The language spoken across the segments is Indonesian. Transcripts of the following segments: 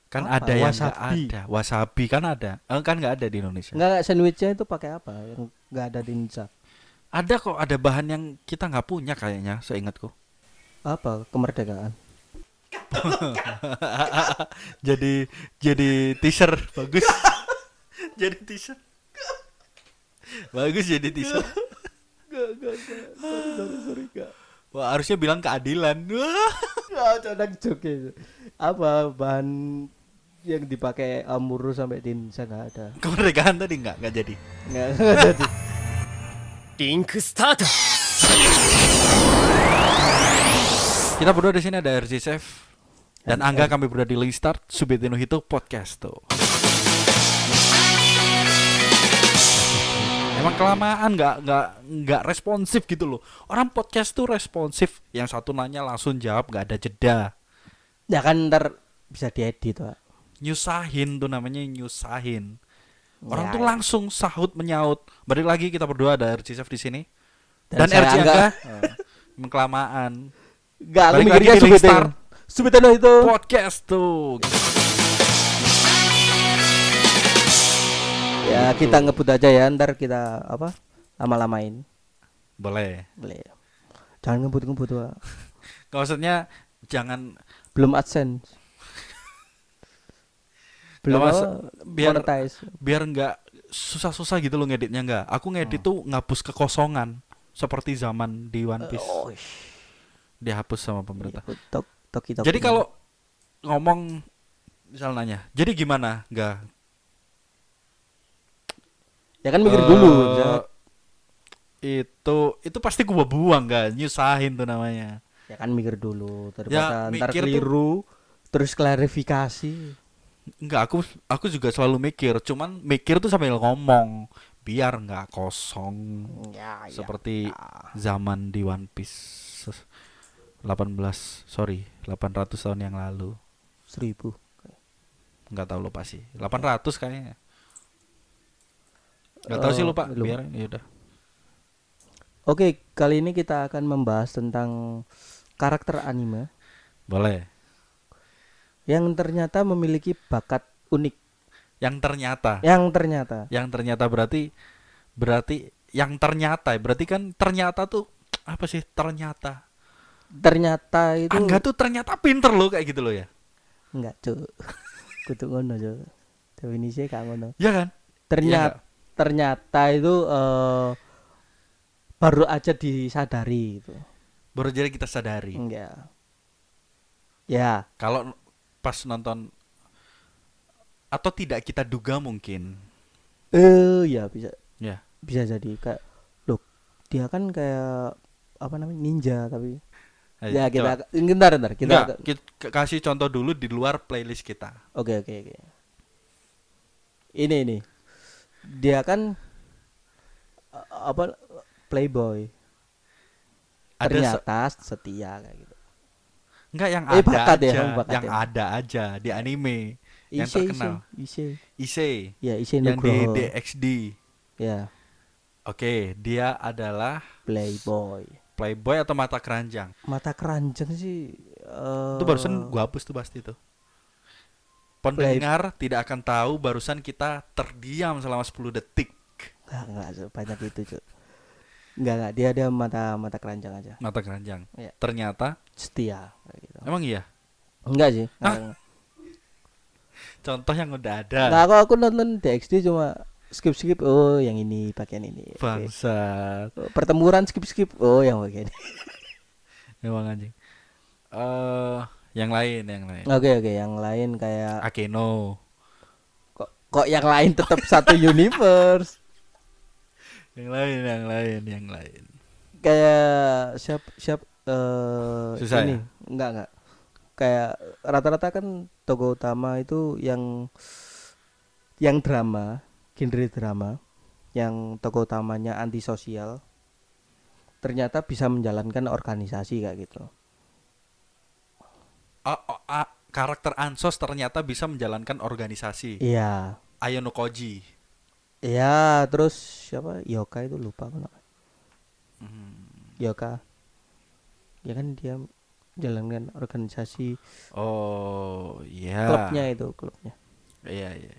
Kan Apa? ada yang nggak Wasabi. ada. Wasabi kan ada. Kan nggak ada di Indonesia. Enggak, sandwichnya itu pakai apa? Yang enggak ada di Indonesia. Ada kok, ada bahan yang kita nggak punya kayaknya, seingatku. Apa? Kemerdekaan. jadi teaser bagus. Jadi teaser bagus jadi teaser. Enggak. Sorry, enggak. Wah, harusnya bilang keadilan. Wah. Ya, codang joke. Apa bahan yang dipakai Amuru sampai di Indonesia enggak ada. Kemerdekaan tadi nggak jadi. Enggak jadi. リンクスタート。 Kita berdua di sini ada RJ Chef dan Angga, kami berdua di Link Start Subete no Hito Podcast tuh. Emang kelamaan nggak responsif gitu loh. Orang podcast tuh responsif, yang satu nanya langsung jawab, nggak ada jeda. Ya kan ntar bisa diedit, Pak. Nyusahin tuh namanya, nyusahin. Orang Ya, tuh ya. langsung sahut menyaut. Balik lagi kita berdua ada RJ Chef di sini dan Dan saya RJ Angga. Angga. Emang kelamaan. Enggak, aku Balik mikirnya lagi di Link Subete. Start Subete no itu. Podcast tuh. Ya, Gitu. kita ngebut aja ya, ntar kita apa? Lama-lamain. Boleh. Boleh. Jangan ngebut-ngebut, Pak. Maksudnya jangan Belum AdSense. Belum Nggak, apa, biar monetize. biar nggak susah-susah gitu loh ngeditnya. Nggak, aku ngedit tuh ngapus kekosongan seperti zaman di One Piece, Oh, dihapus sama pemerintah. Toki. Jadi kalau ngomong misal nanya, jadi gimana? Nggak, ya kan mikir dulu. itu pasti gua buang, nggak nyusahin tuh namanya. Ya kan mikir dulu Ya, daripada ntar mikir tuh- keliru terus klarifikasi. Nggak, aku juga selalu mikir, cuman mikir tuh sambil ngomong biar nggak kosong Ya, seperti zaman di One Piece 800 tahun yang lalu. 1000. Nggak tahu, lupa sih, 800 kayaknya. Nggak tahu sih, lupa. Lupa. Biar ya udah. Oke, kali ini kita akan membahas tentang karakter anime Boleh. yang ternyata memiliki bakat unik. Yang ternyata berarti yang ternyata berarti kan ternyata tuh apa sih ternyata? Ternyata itu Angga tuh ternyata pinter loh kayak gitu loh ya. enggak, Cuk. Kudu ngono, Cuk. Definisinya kayak ngono. Iya kan? Ternyata itu baru aja disadari itu. Baru jadi kita sadari. Enggak. Ya, Kalau pas nonton atau tidak kita duga mungkin. ya bisa Ya. jadi kayak loh, dia kan kayak apa namanya, ninja tapi Ayo, ya coba. bentar Enggak, kita kasih contoh dulu di luar playlist kita. Oke. Ini dia kan apa, playboy ternyata setia kayak gitu. Enggak, yang Eh, ada bakat ya, aja, bakat yang ya. ada aja di anime yang terkenal. Issei Issei yang di Nugroho. DxD. Ya, Oke, dia adalah playboy playboy atau mata keranjang. mata keranjang sih. Itu barusan gua hapus tuh pasti tuh. Pendengar tidak akan tahu barusan kita terdiam selama 10 detik. Enggak sebanyak itu, Cuk. Enggak, dia mata keranjang aja. Mata keranjang. Iya. Ternyata Setia kayak gitu. emang iya. Enggak sih. Hah? Contoh yang udah ada. Enggak, aku nonton DxD cuma skip. Oh, yang ini pakaian ini. Oke. Bangsat. Oh, pertempuran skip. Oh, yang pakaian. Emang anjing. Yang lain. Oke, yang lain kayak Akeno. kok yang lain tetap satu universe. Yang lain. Kayak siap Susah ini. ya? Enggak. Kayak rata-rata kan tokoh utama itu yang drama, genre drama, yang tokoh utamanya antisosial, ternyata bisa menjalankan organisasi kayak gitu. Karakter Ansos ternyata bisa menjalankan organisasi. Iya. Ayano Koji. Iya, terus siapa? Yoka itu lupa aku namanya. Yoka. Ya kan dia menjalankan organisasi Oh, iya. klubnya itu, klubnya. Iya, iya.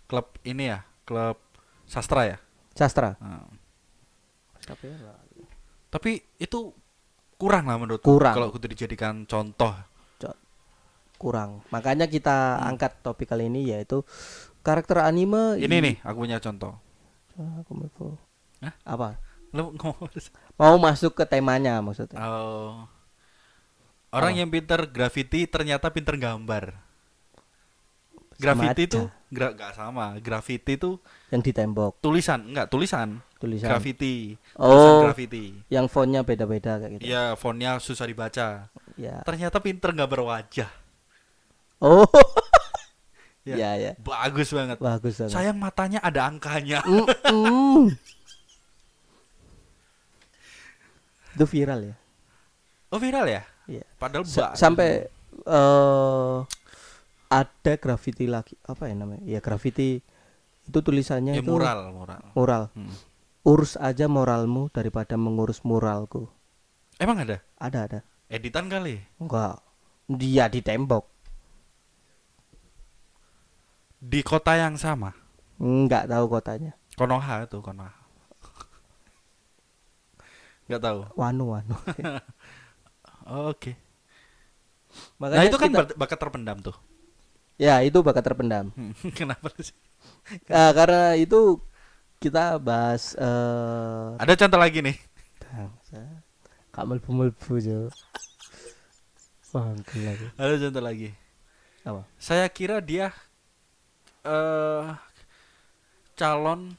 Klub ini ya, klub sastra ya. Sastra. Nah, Tapi ya, tapi itu kurang lah menurutku Kurang. kalau itu dijadikan contoh. kurang. Makanya kita angkat topik kali ini yaitu karakter anime. Ini nih, aku punya contoh. Aku mau- Hah? Apa? Lu ngomong. Mau masuk ke temanya maksudnya. Oh. Orang Apa? yang pinter graffiti ternyata pinter gambar. Sama Graffiti aja. itu gak sama. Graffiti itu Yang di tembok, tulisan, enggak tulisan. tulisan. Graffiti. Oh. Tulisan graffiti. Yang fontnya beda-beda kayak gitu. Iya, fontnya susah dibaca. Ya. Ternyata pinter gambar wajah. Oh. Ya. Ya, ya. Bagus banget. Bagus banget. Sayang matanya ada angkanya. Itu viral ya. Oh, viral ya? Iya. Padahal bagus. Sampai ada graffiti lagi, apa ya namanya? Ya graffiti itu tulisannya Ya, itu mural. mural. Hmm. Urus aja moralmu daripada mengurus muralku. Emang ada? Ada. Editan kali. Enggak. Dia di tembok. Di kota yang sama. Enggak tahu kotanya. Konoha tuh, Konoha. Enggak tahu. Wanu. Oh, oke. Nah, Makanya itu kan kita- bakat terpendam tuh. ya itu bakat terpendam. Kenapa sih? Karena itu kita bahas Ada contoh lagi nih. Kak melbu jo. Wah, lagi. Ada contoh lagi. Apa? Saya kira dia calon.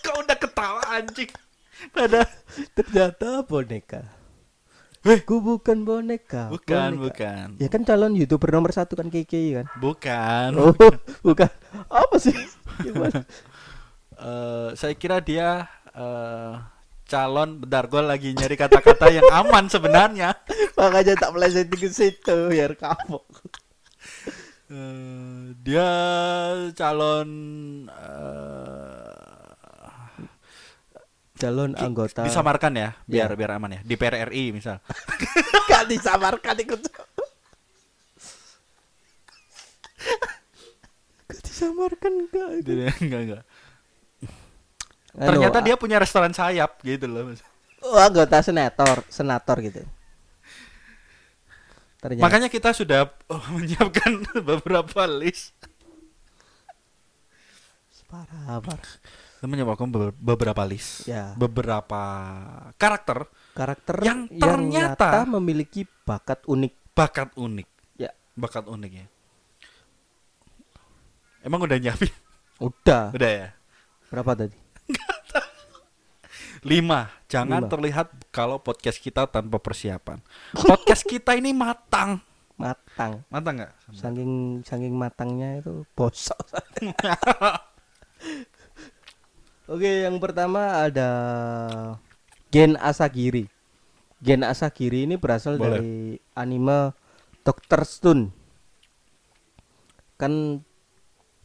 Kau udah ketawa anjing. Pada Ternyata boneka. Ku bukan boneka. bukan, boneka. bukan. Ya kan calon YouTuber nomor 1 kan KK kan. Bukan. Oh, bukan. Apa sih? Gimana? Saya kira dia calon. Bentar, gue lagi nyari kata-kata yang aman sebenarnya. Makanya tak melesetin ke situ biar kapok. Dia calon Calon anggota. disamarkan ya, biar Ya. biar aman ya. Di PRRI misal. Gak disamarkan ikut. Gak disamarkan enggak itu. Enggak. Ternyata dia punya restoran sayap gitu loh. anggota senator gitu. Ternyata Makanya kita sudah menyiapkan beberapa list. parah. Kita menyiapkan beberapa list. Ya. Beberapa karakter Karakter yang ternyata memiliki bakat unik. bakat unik. Ya. Bakat unik ya. Emang udah nyiapin? Udah. Udah ya. Berapa tadi? 5. Jangan 5. terlihat kalau podcast kita tanpa persiapan. Podcast kita ini matang. Matang. Matang nggak? Saking matangnya itu bosok. Oke, yang pertama ada Gen Asagiri. Gen Asagiri ini berasal Boleh. dari anime Dr. Stone. Kan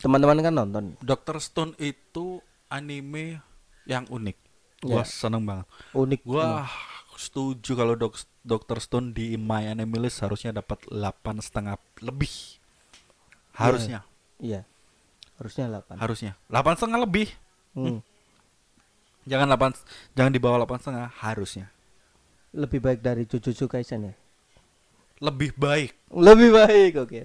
teman-teman kan nonton. Dr. Stone itu anime yang unik. Gua Ya. seneng banget. Unik. Gua setuju kalau Dr. Stone di My Anime List harusnya dapat 8,5 lebih. Harusnya. Iya. Harusnya 8. Harusnya. 8,5 lebih. Hmm. Jangan di bawah 8,5 harusnya. Lebih baik dari Jujutsu Kaisen ya? Lebih baik. Lebih baik. Oke.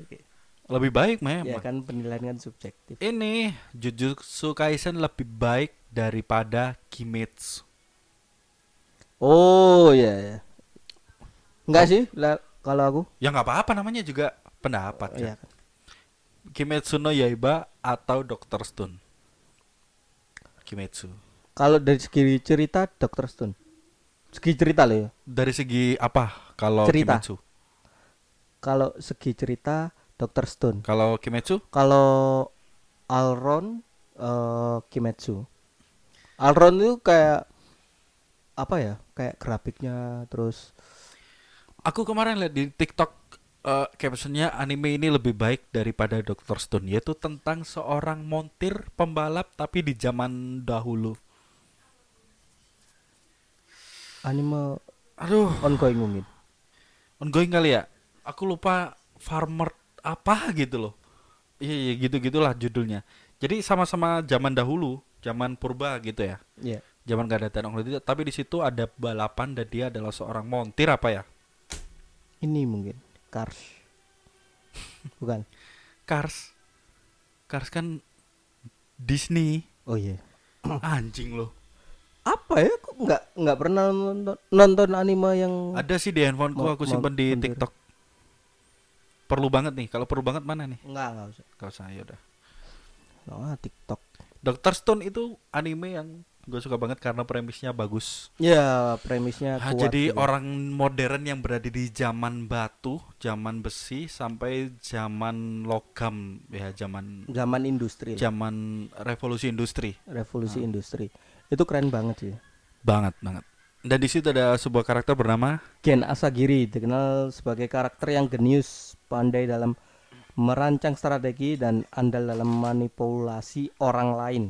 Lebih baik memang. Ya kan penilaian kan subjektif. Ini Jujutsu Kaisen lebih baik daripada Kimetsu. Oh iya. Enggak sih kalau aku. Ya nggak apa-apa, namanya juga pendapat. Iya Kan? kan. Kimetsu no Yaiba atau Dr. Stone. Kimetsu. Kalau dari segi cerita Dr. Stone. Segi cerita loh ya. Dari segi apa kalau Cerita. Kimetsu? Kalau segi cerita Dr. Stone. Kalau Kimetsu? Kalau Alron Kimetsu. Alron itu kayak apa ya? Kayak grafiknya terus Aku kemarin lihat di TikTok captionnya anime ini lebih baik daripada Dr. Stone, yaitu tentang seorang montir pembalap tapi di zaman dahulu. anime Aduh, ongoing mungkin. ongoing kali ya. Aku lupa Farmer apa gitu loh. Iya, iya gitu-gitulah judulnya. Jadi sama-sama zaman dahulu, zaman purba gitu ya. Iya. Zaman gak ada teknologi, tapi di situ ada balapan dan dia adalah seorang montir apa ya? Ini mungkin Cars. Bukan. Cars. Cars kan Disney. Oh iya. Anjing loh. Apa ya? Aku nggak pernah nonton anime yang Ada sih di handphoneku, aku simpen di montir. TikTok. Perlu banget nih. Kalau perlu banget mana nih? Nggak usah. Gak usah, ya udah. TikTok. Dr. Stone itu anime yang gue suka banget karena premisnya bagus. Ya, premisnya kuat. Jadi gitu. orang modern yang berada di zaman batu, zaman besi sampai zaman logam ya, zaman Zaman industri, lah. zaman revolusi industri. Revolusi industri. Itu keren banget sih. Banget banget. Dan di situ ada sebuah karakter bernama Gen Asagiri dikenal sebagai karakter yang jenius, pandai dalam merancang strategi dan andal dalam manipulasi orang lain.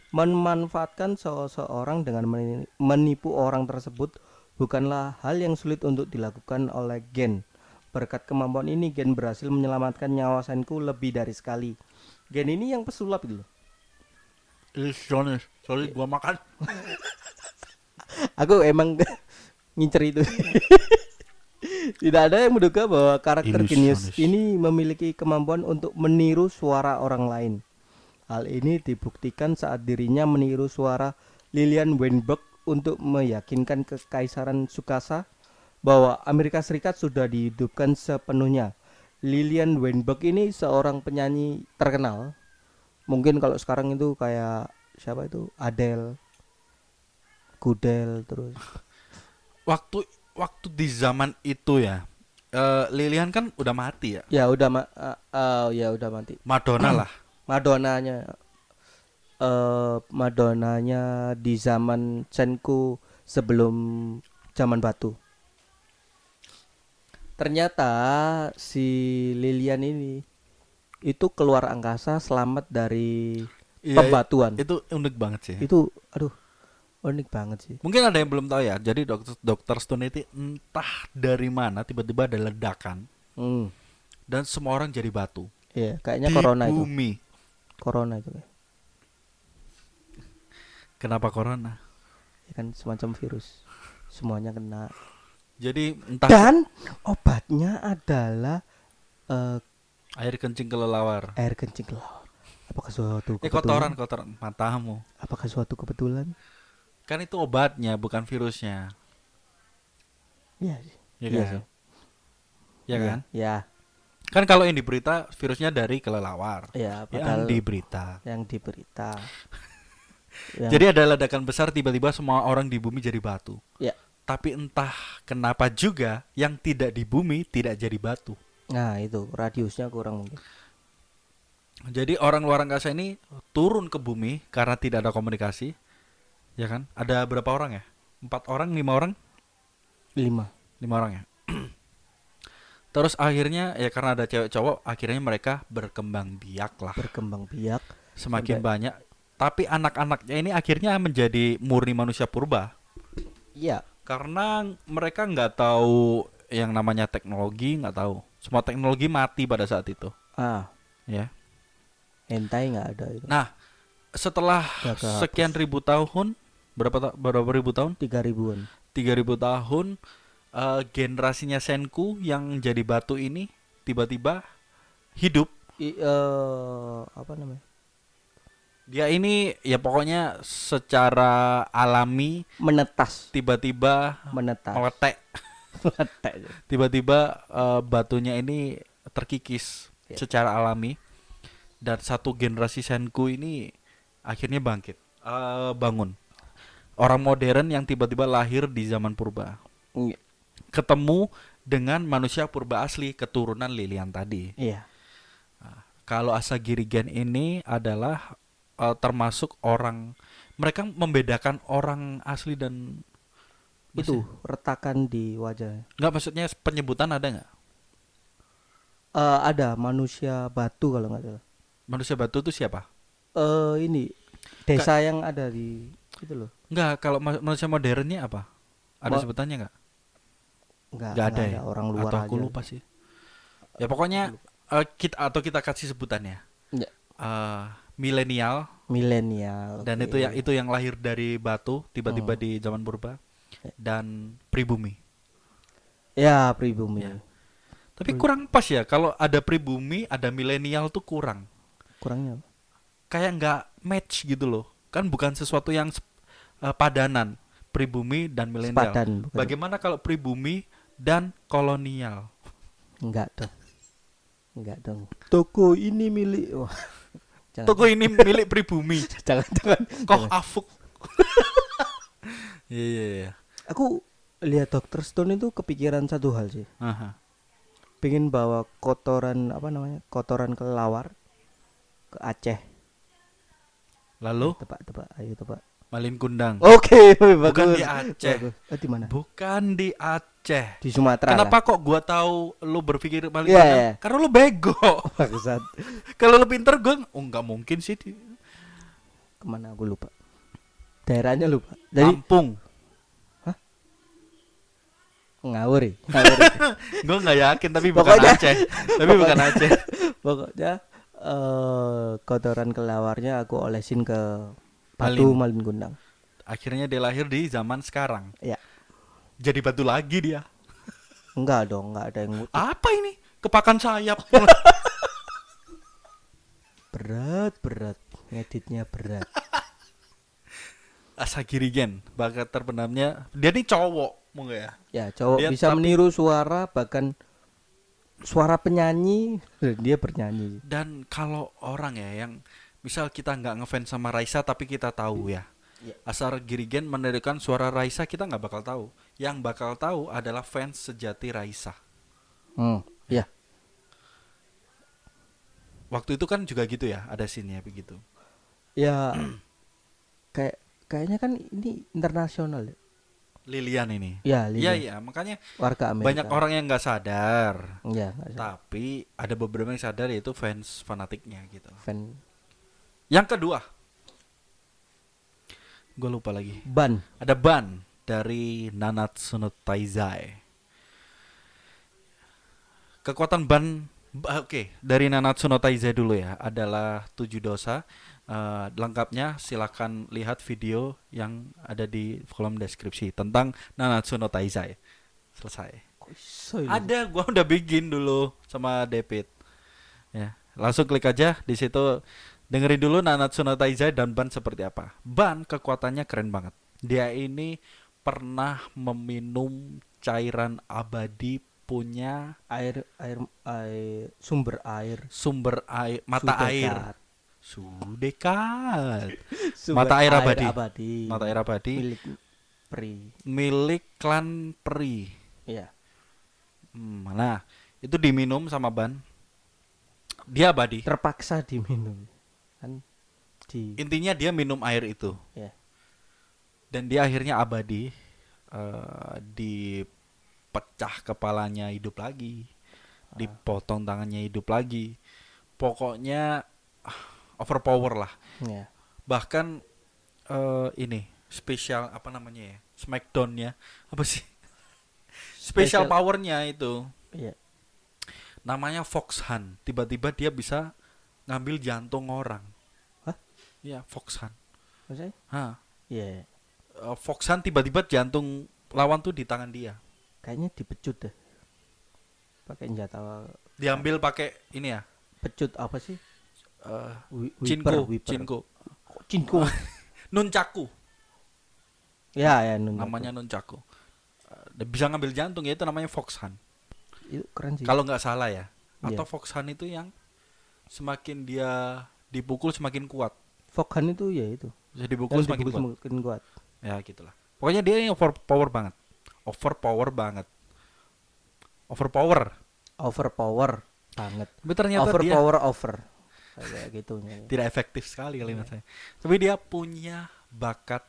Memanfaatkan seseorang dengan menipu orang tersebut bukanlah hal yang sulit untuk dilakukan oleh Gen. Berkat kemampuan ini Gen berhasil menyelamatkan nyawa Senku lebih dari sekali. Gen ini yang pesulap itu loh. sorry gua makan. Aku emang ngincer itu. Tidak ada yang menduga bahwa karakter Ilusionis. genius ini memiliki kemampuan untuk meniru suara orang lain. Hal ini dibuktikan saat dirinya meniru suara Lilian Weinberg untuk meyakinkan Kekaisaran Tsukasa bahwa Amerika Serikat sudah dihidupkan sepenuhnya. Lilian Weinberg ini seorang penyanyi terkenal. Mungkin kalau sekarang itu kayak siapa itu? Adele, Gudel terus. Waktu di zaman itu ya, Lilian kan udah mati ya. Ya udah ya udah mati. Madonna lah. Madonnanya di zaman Senku sebelum zaman batu. Ternyata si Lilian ini itu keluar angkasa selamat dari Iya, pembatuan. itu unik banget sih. Itu aduh unik banget sih. Mungkin ada yang belum tahu ya. Jadi Dr. Stone itu entah dari mana tiba-tiba ada ledakan Hmm. dan semua orang jadi batu Iya, kayaknya di corona itu. bumi. Corona itu Kenapa corona? ya kan semacam virus. Semuanya kena. Jadi entah Dan obatnya adalah air kencing kelelawar. air kencing laut. Apakah suatu Kotoran kebetulan? matamu. Apakah suatu kebetulan? Kan itu obatnya bukan virusnya. Iya sih. Ya Iya kan? sih. Ya kan? Ya, Kan kalau yang di berita virusnya dari kelelawar. ya Yang padahal di berita. yang di berita. Yang- Jadi ada ledakan besar tiba-tiba semua orang di bumi jadi batu. ya. Tapi entah kenapa juga yang tidak di bumi tidak jadi batu. Nah, itu radiusnya kurang mungkin. Jadi orang luar angkasa ini turun ke bumi karena tidak ada komunikasi. Ya kan? Ada berapa orang ya? 4 orang, 5 orang? 5. 5 orang ya. Terus akhirnya ya karena ada cewek cowok, akhirnya mereka berkembang biak lah. Berkembang biak. Semakin sampai- banyak. Tapi anak-anaknya ini akhirnya menjadi murni manusia purba. Iya. Karena mereka nggak tahu yang namanya teknologi, nggak tahu. Semua teknologi mati pada saat itu. Ah, Ya. hentai nggak ada itu. Nah, setelah Nggak kehapus. sekian ribu tahun, berapa ribu tahun? 3.000-an. 3000 tahun, generasinya Senku yang jadi batu ini tiba-tiba hidup. Apa namanya? Dia ini ya pokoknya secara alami Menetas. tiba-tiba Menetas. meletek. Meletek. Tiba-tiba batunya ini terkikis Ya. secara alami dan satu generasi Senku ini akhirnya bangkit, bangun. Orang modern yang tiba-tiba lahir di zaman purba Iya. ketemu dengan manusia purba asli keturunan Lilian tadi. Iya. Kalau Asagiri Gen ini adalah termasuk orang, mereka membedakan orang asli dan Itu retakan di wajahnya. nggak, maksudnya penyebutan ada nggak? Ada manusia batu kalau nggak salah. Manusia batu itu siapa? Ini desa yang ada di itu loh. Nggak, kalau manusia modernnya apa? Ada Ma- sebutannya nggak? Nggak ada ya? orang luar Atau aja. aku lupa sih. Ya pokoknya kita kasih sebutannya. Ya, Milenial, milenial. dan oke. itu yang lahir dari batu tiba-tiba di zaman purba, dan pribumi. Ya, pribumi. Ya. Tapi kurang pas ya kalau ada pribumi, ada milenial tuh kurang. Kurangnya apa? Kayak nggak match gitu loh. Kan bukan sesuatu yang padanan, pribumi dan milenial. Sepadan, bukan. Bagaimana kalau pribumi dan kolonial? Enggak dong. Enggak dong. Toko ini milik wah. Jangan. Toko ini milik pribumi. Jangan. Kok afuk. Iya. Aku lihat Dr. Stone itu kepikiran satu hal sih. Aha. Pengen bawa kotoran apa namanya? Kotoran kelelawar ke Aceh. Lalu Tebak. Ayo tebak. Malin Kundang. Oke, Bukan bagus. di Aceh. Bagus. Di mana? Bukan di Aceh. Di Sumatera. Kenapa lah. kok gua tahu lu berpikir Malin Iya, Kundang? iya. Karena lu bego. Bangsat. Kalau lu pinter gua nggak mungkin sih. Kemana aku lupa. Daerahnya lupa. Jadi Lampung. ngawur ya. Gua nggak yakin tapi bukan Pokoknya- Aceh. Tapi bukan Aceh. Pokoknya kotoran kelawarnya aku olesin ke batu Malin Kundang. Akhirnya dia lahir di zaman sekarang. Ya, Jadi batu lagi dia. enggak dong, enggak ada yang Apa ini? Kepakan sayap. berat, ngeditnya berat. Asagirigen, bakat terpendamnya. Dia nih cowok, mau nggak ya? Ya, cowok Dia bisa tapi- meniru suara, bahkan suara penyanyi, dia bernyanyi. Dan kalau orang ya yang misal kita nggak ngefans sama Raisa tapi kita tahu ya. Ya. Asal Girigen menirukan suara Raisa, kita nggak bakal tahu. Yang bakal tahu adalah fans sejati Raisa. Ya, Waktu itu kan juga gitu ya, ada scene-nya begitu. ya kayaknya kan ini internasional ya. Lilian ini. Ya, Iya, Lilian. iya, makanya Warga Amerika. banyak orang yang nggak sadar. Ya, nggak salah. Tapi ada beberapa yang sadar, yaitu fans fanatiknya gitu. Fan Yang kedua, gue lupa lagi. ban. Ada Ban dari Nanatsu no Taizai. Kekuatan Ban, oke, dari Nanatsu no Taizai dulu ya, adalah 7 dosa. Lengkapnya silakan lihat video yang ada di kolom deskripsi tentang Nanatsu no Taizai. Selesai. Kok iso ini? Ada, gua udah bikin dulu sama David. Ya, langsung klik aja di situ, dengerin dulu Nanatsu no Taizai dan Ban seperti apa. Ban kekuatannya keren banget. Dia ini pernah meminum cairan abadi punya air sumber air sumber air, mata Sudekat. air. Sudekat. Sumber Mata air abadi. abadi. Mata air abadi Milik peri. milik klan peri. Iya. Nah, itu diminum sama Ban. Dia abadi. Terpaksa diminum. Kan Intinya dia minum air itu. ya. Dan dia akhirnya abadi. Dipecah kepalanya hidup lagi. Dipotong tangannya hidup lagi. Pokoknya overpower lah. Ya. Bahkan ini spesial apa namanya ya? Smackdown-nya apa sih? Special Special- powernya itu Iya. namanya Fox Hunt. Tiba-tiba dia bisa ngambil jantung orang. Hah? Iya, Fox Hunt. Maksudnya? Hah. Iya. Fox Hunt tiba-tiba jantung lawan tuh di tangan dia. Kayaknya dipecut deh. Pakai senjata Diambil pakai ini ya. pecut apa sih? Cinko, Wiper. Cinko. Kok Cinko. Nunchaku. ya, nun. Namanya Nunchaku. Dia bisa ngambil jantung, ya itu namanya Fox Hunt. Itu keren sih. Kalau nggak salah ya. Atau Iya. Fox Hunt itu yang semakin dia dipukul semakin kuat. Foghan itu ya itu. Bisa dipukul Yang semakin dipukul kuat. semakin kuat. Ya gitulah. Pokoknya dia yang overpower banget. Overpower banget. Overpower. Overpower banget. Tapi ternyata dia Overpower over. Kayak gitu. tidak efektif sekali kalimat saya. Tapi dia punya bakat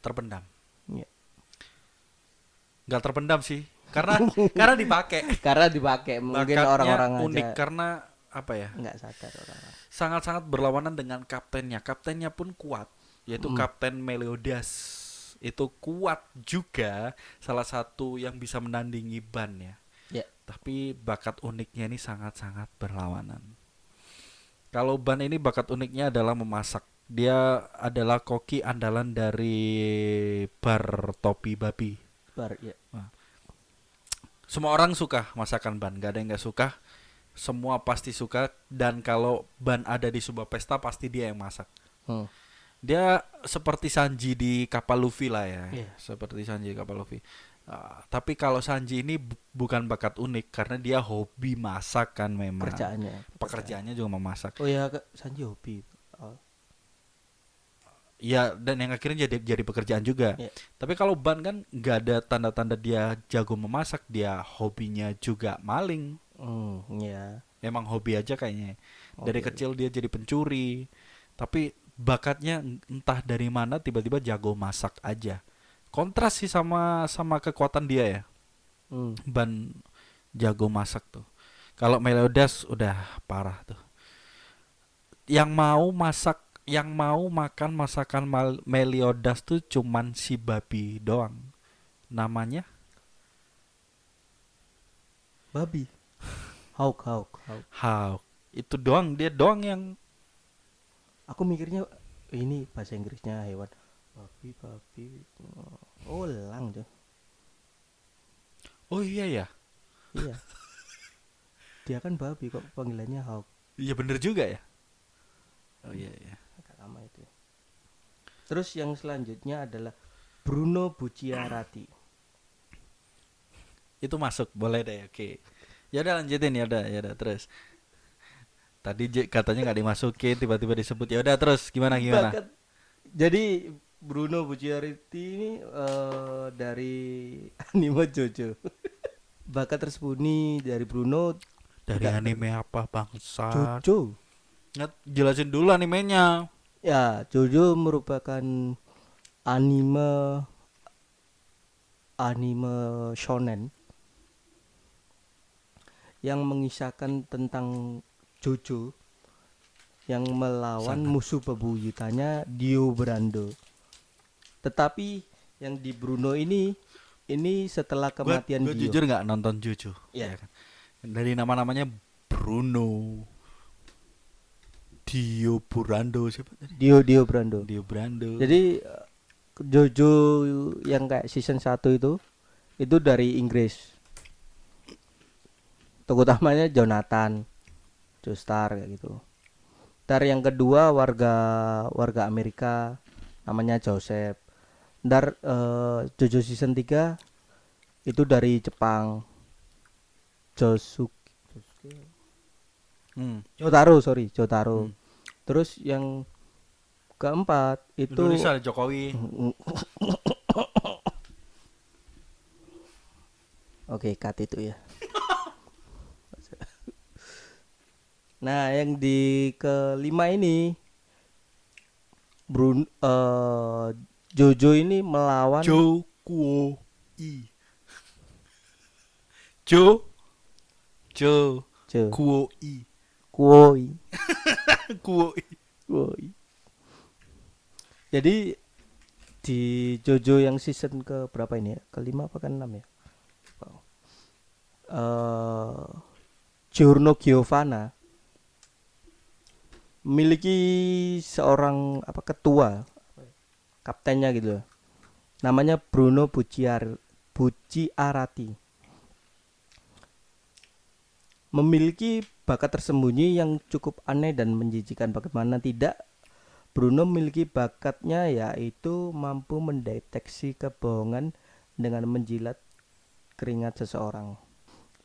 terpendam. Iya. Nggak terpendam sih. Karena dipakai. Karena dipakai mungkin Bakatnya orang-orang unik aja karena apa ya? nggak sadar orang. Sangat-sangat berlawanan dengan kaptennya. Kaptennya pun kuat, yaitu Kapten Meliodas. itu kuat juga, salah satu yang bisa menandingi Ban ya. Ya. Tapi bakat uniknya ini sangat-sangat berlawanan. Kalau Ban ini bakat uniknya adalah memasak. Dia adalah koki andalan dari bar Topi Babi. Bar ya. Semua orang suka masakan Ban, gak ada yang gak suka. Semua pasti suka, dan kalau Ban ada di sebuah pesta pasti dia yang masak. Hmm. Dia seperti Sanji di kapal Luffy lah ya. Iya. Seperti Sanji di kapal Luffy. Tapi kalau Sanji ini bukan bakat unik karena dia hobi masak kan memang. Pekerjaannya juga memasak. Oh ya, Sanji hobi. Oh. Ya, dan yang akhirnya jadi pekerjaan juga. Iya. Tapi kalau Ban kan nggak ada tanda-tanda dia jago memasak, dia hobinya juga maling. Ya. Memang hobi aja kayaknya. Dari Oke. kecil dia jadi pencuri. Tapi bakatnya entah dari mana tiba-tiba jago masak aja. Kontras sih sama kekuatan dia ya. Ban jago masak tuh. Kalau Meliodas udah parah tuh. Yang mau makan masakan Meliodas tuh cuman si babi doang. Namanya Babi. Hauk. Hawk. Itu doang, dia doang yang Aku mikirnya ini bahasa Inggrisnya hewan. Babi. Oh, elang tuh. oh iya ya. Iya. Dia kan babi kok panggilannya Hauk. Iya bener juga ya. Oh iya. Agak lama itu. Terus yang selanjutnya adalah Bruno Bucciarati. Itu masuk, boleh deh, oke. Ya udah lanjutin ya udah terus. Tadi katanya nggak dimasukin, tiba-tiba disebut. Ya udah terus gimana? Bakat. Jadi Bruno Bucciarati ini dari anime JoJo. Bakat tersembunyi dari Bruno Dari anime apa bangsa? JoJo. Jelasin dulu animenya. Ya, JoJo merupakan anime shonen yang mengisahkan tentang Jojo yang melawan musuh bebuyutannya Dio Brando. Tetapi yang di Bruno ini setelah kematian Gue Dio. jujur nggak nonton Jojo. Iya. Ya kan? Dari nama-namanya Bruno, Dio Brando, siapa tadi? Dio Brando. Dio Brando. Jadi Jojo yang kayak season 1 itu dari Inggris. Tokoh utamanya Jonathan, Joestar kayak gitu. Ntar yang kedua warga Amerika namanya Joseph. Ntar Jojo season 3 itu dari Jepang. Jotaro. Terus yang keempat itu Indonesia Jokowi. Oke, cut itu ya. Nah, yang di kelima ini Jojo ini melawan Jokowi. Jokowi. Kuoi. Jadi di Jojo yang season ke berapa ini ya? Kelima apa ke-6 ya? Giorno Giovanna memiliki seorang ketua, kaptennya gitu. Namanya Bruno Bucciarati. Memiliki bakat tersembunyi yang cukup aneh dan menjijikan. Bagaimana tidak, Bruno memiliki bakatnya yaitu mampu mendeteksi kebohongan dengan menjilat keringat seseorang.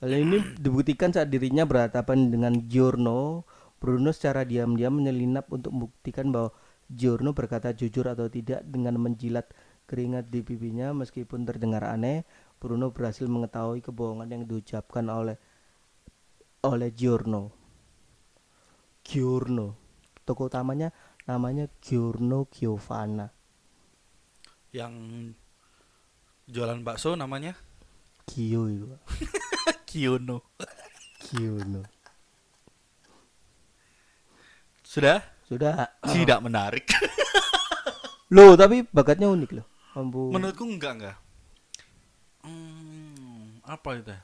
Hal ini dibuktikan saat dirinya berhadapan dengan Giorno. Bruno secara diam-diam menyelinap untuk membuktikan bahwa Giorno berkata jujur atau tidak dengan menjilat keringat di pipinya. Meskipun terdengar aneh, Bruno berhasil mengetahui kebohongan yang diucapkan oleh Giorno. Tokoh utamanya namanya Giorno Giovanna. Yang jualan bakso namanya Gio itu. Kiono. Sudah. Tidak menarik. Loh, tapi bakatnya unik loh. Menurutku enggak. Apa itu?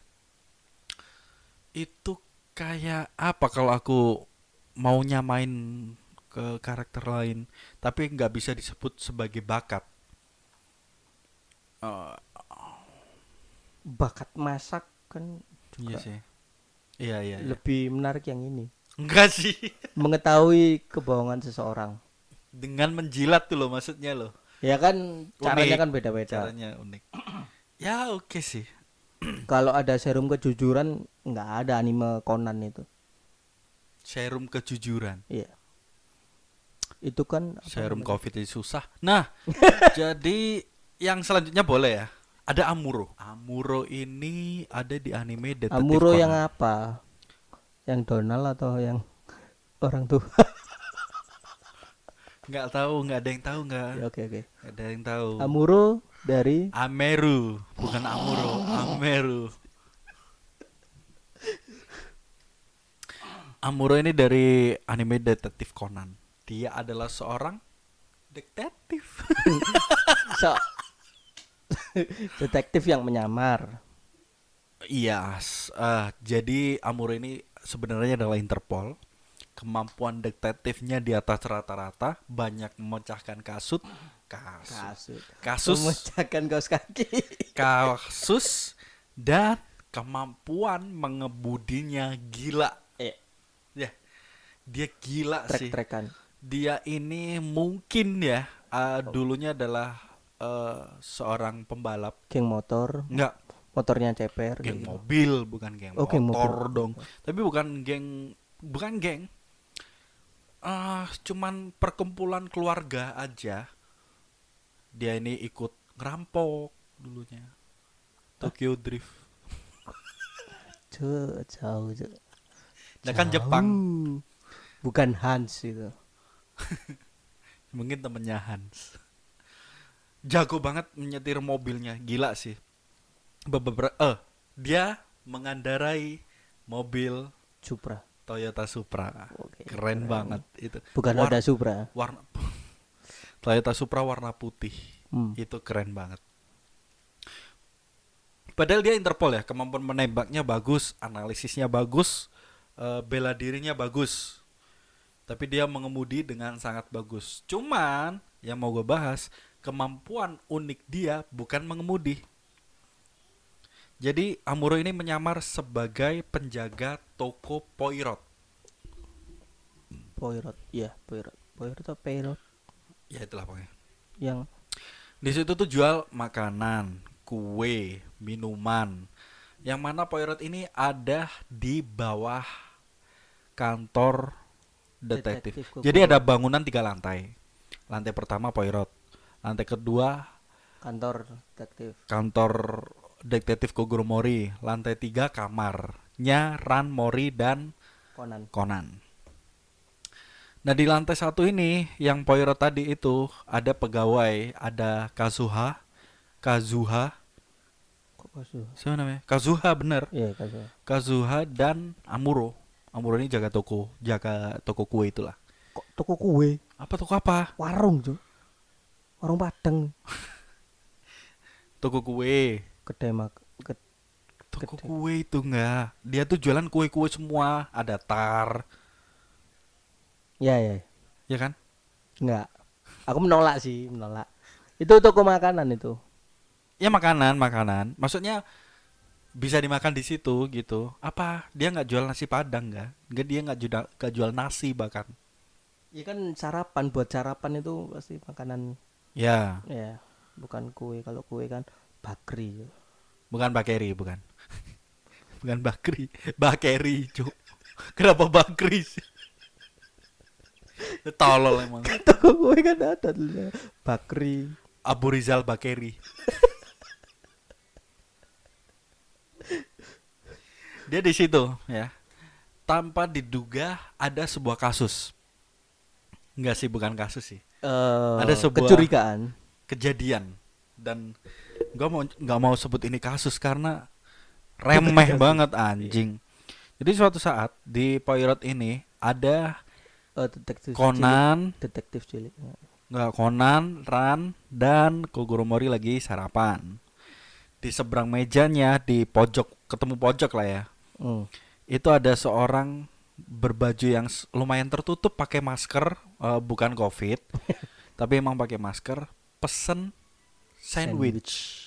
Itu kayak apa kalau aku mau nyamain ke karakter lain, tapi nggak bisa disebut sebagai bakat. Eh, bakat masak kan iya juga sih. Iya. lebih menarik yang ini. Enggak sih. Mengetahui kebohongan seseorang. Dengan menjilat tuh loh maksudnya loh. Ya kan caranya Unik. kan beda-beda. Caranya unik. Ya oke sih. Kalau ada serum kejujuran nggak ada anime Conan itu. Serum kejujuran. Iya. Itu kan apa Serum namanya? COVID ini susah. Nah, jadi yang selanjutnya boleh ya. Ada Amuro. Amuro ini ada di anime Detektif Amuro Conan. yang apa? Yang Donald atau yang orang tuh? Nggak tahu, nggak ada yang tahu nggak? Ya, oke. Nggak ada yang tahu. Amuro dari Ameru, bukan Amuro, Ameru. Amuro ini dari anime Detektif Conan. Dia adalah seorang detektif. so- detektif yang menyamar. Iya, jadi Amuro ini sebenarnya adalah Interpol. Kemampuan detektifnya di atas rata-rata, banyak memecahkan kasus, Memecahkan kaos kaki. kasus, dan kemampuan mengebudinya gila. Ya, dia gila sih. Trek-trekan. Dia ini mungkin ya dulunya adalah seorang pembalap. Geng motor, Enggak, motornya ceper geng gitu. mobil, bukan geng Oh, geng motor mobil. dong. Tapi bukan geng. Cuman perkumpulan keluarga aja. Dia ini ikut ngerampok dulunya. Tokyo Drift. Jauh. Nah kan Jepang. Bukan Hans itu. Mungkin temennya Hans. Jago banget menyetir mobilnya, gila sih. Dia mengendarai mobil Supra. Toyota Supra. Oke, Keren keren. banget itu. Bukan Honda Supra. Warna Toyota Supra warna putih. Hmm. Itu keren banget. Padahal dia Interpol ya, kemampuan menembaknya bagus, analisisnya bagus, bela dirinya bagus. Tapi dia mengemudi dengan sangat bagus. Cuman yang mau gue bahas, kemampuan unik dia bukan mengemudi. Jadi Amuro ini menyamar sebagai penjaga toko Poirot. Poirot. Iya, Poirot. Poirot atau Poirot Ya itulah pokoknya. yang Di situ tuh jual makanan, kue, minuman. Yang mana Poirot ini ada di bawah kantor detektif. Detektif Kogoro. Jadi ada bangunan 3 lantai. Lantai pertama Poirot. Lantai kedua kantor detektif. kantor detektif Kogoro Mori. Lantai 3 kamarnya Ran Mori dan Conan. Conan. Nah di lantai 1 ini yang Poirot tadi itu ada pegawai, ada Kazuha. Kok Kazuha? Siapa namanya? Kazuha bener. Iya, Kazuha. Kazuha dan Amuro. Amuro ini jaga toko kue itulah. Kok toko kue? Apa toko apa? Warung, Cuk. Warung Padang. Toko kue. Kedai Toko kue itu enggak. Dia tuh jualan kue-kue semua. Ada tar, Ya. ya kan? Enggak. Aku menolak. Itu toko makanan itu. Ya makanan. Maksudnya bisa dimakan di situ gitu. Apa? Dia nggak jual nasi padang nggak? Nggak, dia nggak jual nasi bahkan. Iya kan sarapan, buat sarapan itu pasti makanan Ya, ya, bukan kue. Kalau kue kan bakri. bukan bakeri, bukan. Bukan bakeri, Cuk. Kenapa bakri sih? Tolol emang. Toko kue kan ada tulisannya bakri. Abu Rizal Bakeri. Dia di situ ya. Tanpa diduga ada sebuah kasus. Enggak sih, bukan kasus sih. Ada sebuah kecurigaan. kejadian dan nggak mau sebut ini kasus karena remeh banget anjing. Jadi suatu saat di Poirot ini ada Detektif Conan, cilik. Detektif cilik. Nggak, Conan, Ran, dan Kogoro Mori lagi sarapan. Di seberang mejanya di pojok, ketemu pojok lah ya. Hmm. Itu ada seorang berbaju yang lumayan tertutup pakai masker, bukan COVID, tapi emang pakai masker, pesen sandwich.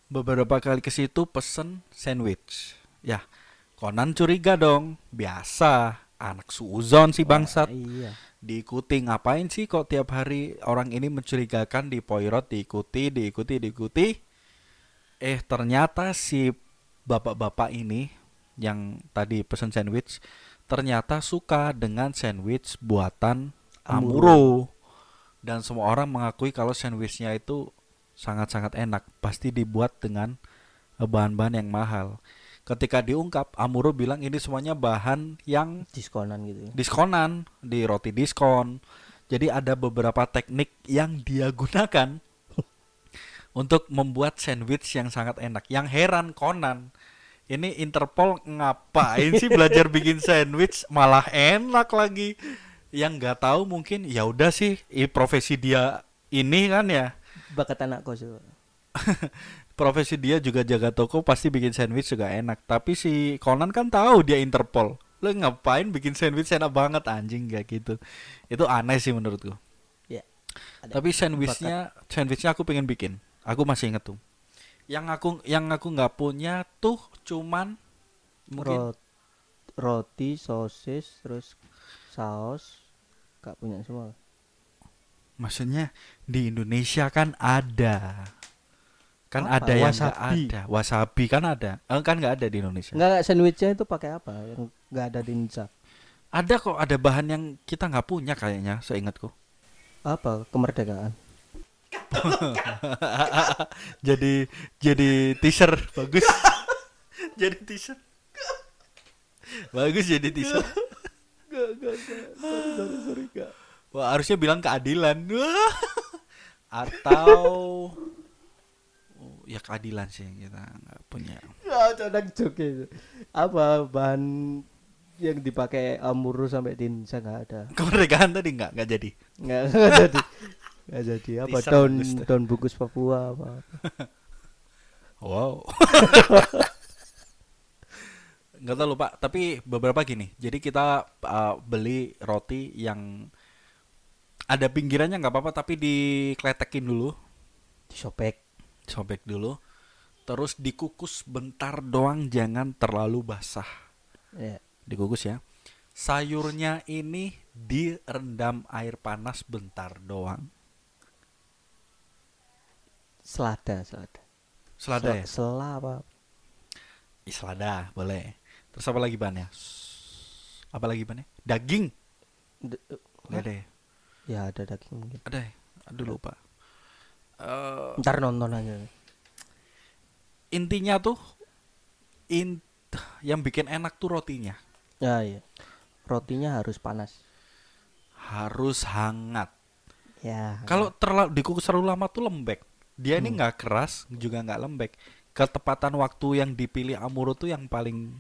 Beberapa kali ke situ pesen sandwich. Ya, Conan curiga dong. Biasa, anak suuzon si bangsat. Iya. Diikuti, ngapain sih kok tiap hari orang ini mencurigakan di Poirot, diikuti. Ternyata si bapak-bapak ini yang tadi pesen sandwich ternyata suka dengan sandwich buatan Amuro. Dan semua orang mengakui kalau sandwichnya itu sangat-sangat enak, pasti dibuat dengan bahan-bahan yang mahal. Ketika diungkap, Amuro bilang ini semuanya bahan yang Diskonan gitu ya. diskonan, di roti diskon. Jadi ada beberapa teknik yang dia gunakan untuk membuat sandwich yang sangat enak. Yang heran Conan, ini Interpol ngapain sih belajar bikin sandwich malah enak lagi. Yang nggak tahu mungkin ya udah sih, profesi dia ini kan ya. Bakat anak kos. Profesi dia juga jaga toko, pasti bikin sandwich juga enak. Tapi si Conan kan tahu dia Interpol. Lo ngapain bikin sandwich enak banget anjing, gak gitu. Itu aneh sih menurutku. Ya. Ada Tapi sandwichnya aku pengen bikin. Aku masih inget tuh. Yang aku nggak punya tuh cuman mungkin roti, sosis, terus saus. Gak punya semua. maksudnya di Indonesia kan ada. Kan Apa? ada yang nggak Wasabi. ada. Wasabi kan ada. Kan nggak ada di Indonesia. Enggak, sandwichnya itu pakai apa yang nggak ada di Indonesia? Ada kok, ada bahan yang kita nggak punya kayaknya, seingatku. Apa? Kemerdekaan. jadi teaser bagus. Jadi teaser. Bagus jadi teaser. Gak. Sorry, gak. Wah, harusnya bilang keadilan. Atau ya keadilan sih yang kita nggak punya. Ya, codang joke itu. Apa bahan yang dipakai Amuro sampai di Indonesia nggak ada? Kemerdekaan tadi nggak jadi. Nggak jadi. Nggak jadi apa? Teaser Daun bagus tuh. daun bungkus Papua apa? Wow. Nggak tahu lupa, tapi beberapa gini. Jadi kita beli roti yang ada pinggirannya nggak apa-apa, tapi dikletekin dulu, Disobek. sobek dulu, terus dikukus bentar doang, jangan terlalu basah. Ya. Dikukus ya. Sayurnya ini direndam air panas bentar doang. Selada. Selada ya? Sela apa? Selada, boleh. Terus apa lagi bahannya? Apa lagi bahannya? Daging? Nggak ada ya? Ya ada daging mungkin. Ada ya? Aduh lupa. Ntar nonton aja. Intinya tuh yang bikin enak tuh rotinya. Ya iya. Rotinya harus panas. Harus hangat. Ya. Kalau dikukus terlalu lama tuh lembek. Dia ini nggak keras, juga nggak lembek. Ketepatan waktu yang dipilih Amuro tuh yang paling.